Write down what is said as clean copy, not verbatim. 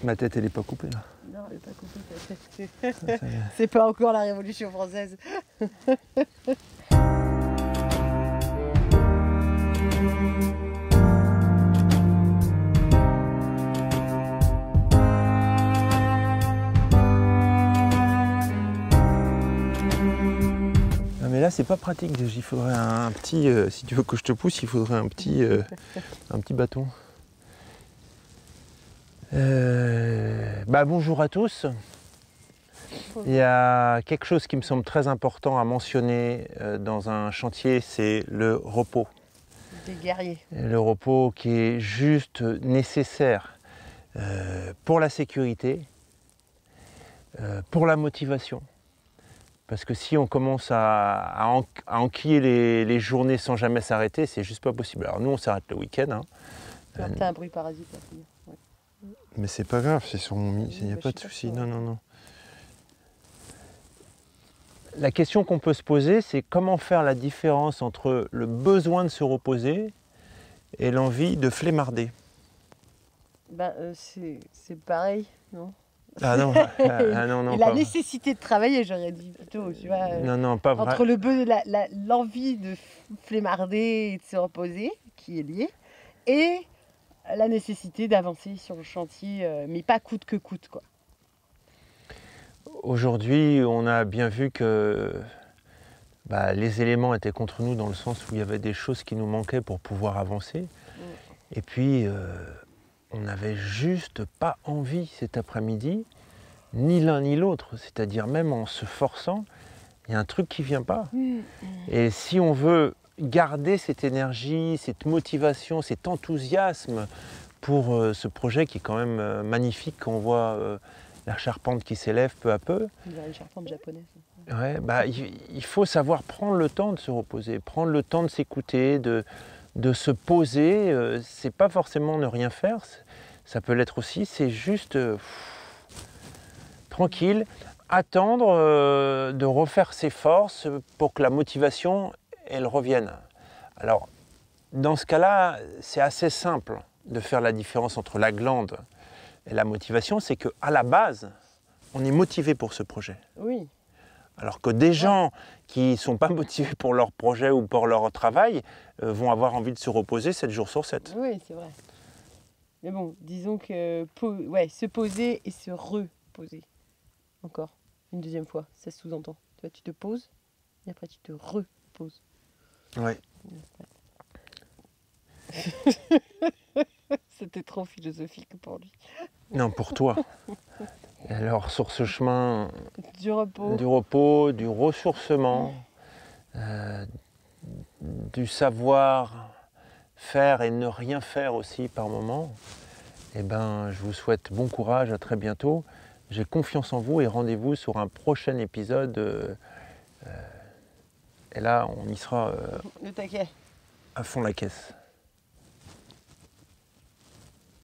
Ma tête, elle n'est pas coupée là. Non, elle n'est pas coupée ta tête. C'est pas encore la Révolution française. Mais là, c'est pas pratique. Il faudrait un petit. Si tu veux que je te pousse, il faudrait un petit bâton. Bonjour à tous. Il y a quelque chose qui me semble très important à mentionner dans un chantier, c'est le repos. Des guerriers. Le repos qui est juste nécessaire pour la sécurité, pour la motivation. Parce que si on commence à enquiller les journées sans jamais s'arrêter, c'est juste pas possible. Alors nous, on s'arrête le week-end. Hein. T'as un bruit parasite à finir. Ouais. Mais c'est pas grave, c'est sur mon il n'y a pas de souci. Non, non, non. La question qu'on peut se poser, c'est comment faire la différence entre le besoin de se reposer et l'envie de flemmarder. C'est pareil, non? Ah non, non, et la nécessité de travailler, j'aurais dit plutôt, tu vois. Non, pas vrai. Entre l'envie de flemmarder et de se reposer, qui est liée, et la nécessité d'avancer sur le chantier, mais pas coûte que coûte, quoi. Aujourd'hui, on a bien vu que les éléments étaient contre nous dans le sens où il y avait des choses qui nous manquaient pour pouvoir avancer. Et puis, on n'avait juste pas envie cet après-midi, ni l'un ni l'autre. C'est-à-dire même en se forçant, il y a un truc qui ne vient pas. Et si on veut garder cette énergie, cette motivation, cet enthousiasme pour ce projet qui est quand même magnifique, quand on voit la charpente qui s'élève peu à peu. On dirait une charpente japonaise. Ouais, il faut savoir prendre le temps de se reposer, prendre le temps de s'écouter, de se poser. C'est pas forcément ne rien faire, ça peut l'être aussi, c'est juste tranquille, attendre de refaire ses forces pour que la motivation, elle revienne. Alors, dans ce cas-là, c'est assez simple de faire la différence entre la glande et la motivation, c'est qu'à la base, on est motivé pour ce projet. Oui. Alors que des gens qui ne sont pas motivés pour leur projet ou pour leur travail vont avoir envie de se reposer 7 jours sur 7. Oui, c'est vrai. Mais bon, disons que se poser et se reposer. Encore, une deuxième fois, ça se sous-entend. Tu vois, tu te poses et après tu te reposes. Oui. C'était trop philosophique pour lui. Non, pour toi. Et alors, sur ce chemin du repos, du ressourcement, du savoir faire et ne rien faire aussi par moment, je vous souhaite bon courage, à très bientôt. J'ai confiance en vous et rendez-vous sur un prochain épisode. Et là, on y sera le taquet. à fond la caisse.